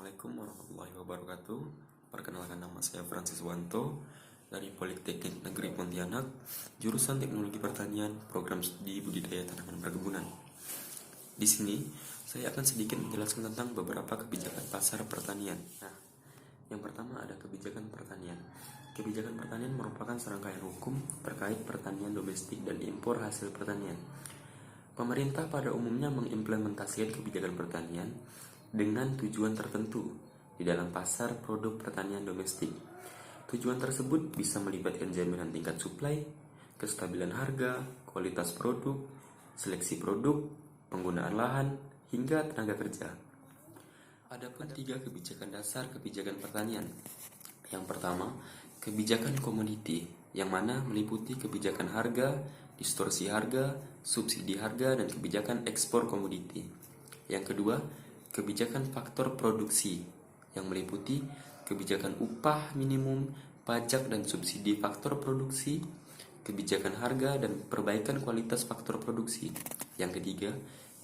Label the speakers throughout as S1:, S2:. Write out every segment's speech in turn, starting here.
S1: Assalamualaikum warahmatullahi wabarakatuh. Perkenalkan, nama saya Francis Wanto dari Politeknik Negeri Pontianak, jurusan Teknologi Pertanian, program studi budidaya tanaman perkebunan. Di sini saya akan sedikit menjelaskan tentang beberapa kebijakan pasar pertanian. Nah, yang pertama ada kebijakan pertanian. Kebijakan pertanian merupakan serangkaian hukum terkait pertanian domestik dan impor hasil pertanian. Pemerintah pada umumnya mengimplementasikan kebijakan pertanian dengan tujuan tertentu di dalam pasar produk pertanian domestik. Tujuan tersebut bisa melibatkan jaminan tingkat suplai, kestabilan harga, kualitas produk, seleksi produk, penggunaan lahan, hingga tenaga kerja. Adapun 3 kebijakan dasar kebijakan pertanian. Yang pertama, kebijakan komoditi, yang mana meliputi kebijakan harga, distorsi harga, subsidi harga, dan kebijakan ekspor komoditi. Yang kedua, kebijakan faktor produksi, yang meliputi kebijakan upah minimum, pajak dan subsidi faktor produksi, kebijakan harga dan perbaikan kualitas faktor produksi. Yang ketiga,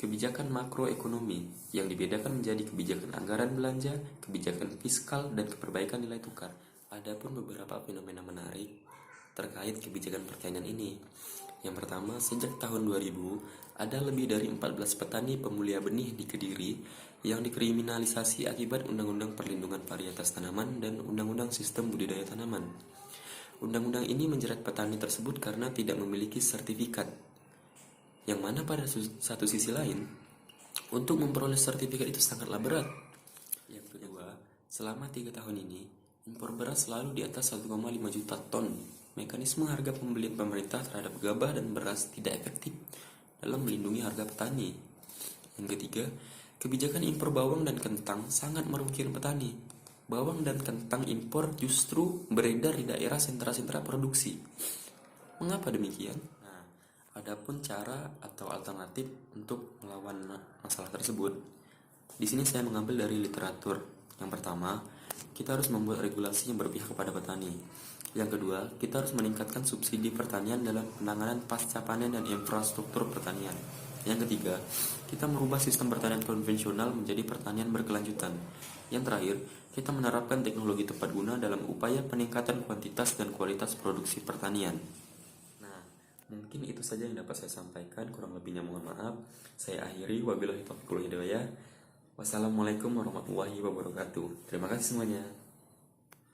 S1: kebijakan makroekonomi, yang dibedakan menjadi kebijakan anggaran belanja, kebijakan fiskal, dan perbaikan nilai tukar. Adapun beberapa fenomena menarik terkait kebijakan pertanian ini. Yang pertama, sejak tahun 2000, ada lebih dari 14 petani pemulia benih di Kediri yang dikriminalisasi akibat Undang-Undang Perlindungan Varietas Tanaman dan Undang-Undang Sistem Budidaya Tanaman. Undang-undang ini menjerat petani tersebut karena tidak memiliki sertifikat, yang mana pada satu sisi lain, untuk memperoleh sertifikat itu sangatlah berat. Yang kedua, selama 3 tahun ini, impor beras selalu di atas 1,5 juta ton. Mekanisme harga pembelian pemerintah terhadap gabah dan beras tidak efektif dalam melindungi harga petani. Yang ketiga, kebijakan impor bawang dan kentang sangat merugikan petani. Bawang dan kentang impor justru beredar di daerah sentra-sentra produksi. Mengapa demikian? Nah, adapun cara atau alternatif untuk melawan masalah tersebut, di sini saya mengambil dari literatur. Yang pertama, kita harus membuat regulasi yang berpihak kepada petani. Yang kedua, kita harus meningkatkan subsidi pertanian dalam penanganan pasca panen dan infrastruktur pertanian. Yang ketiga, kita merubah sistem pertanian konvensional menjadi pertanian berkelanjutan. Yang terakhir, kita menerapkan teknologi tepat guna dalam upaya peningkatan kuantitas dan kualitas produksi pertanian. Nah, mungkin itu saja yang dapat saya sampaikan, kurang lebihnya mohon maaf. Saya akhiri, wabillahi taufiq wal hidayah. Wassalamualaikum warahmatullahi wabarakatuh. Terima kasih semuanya.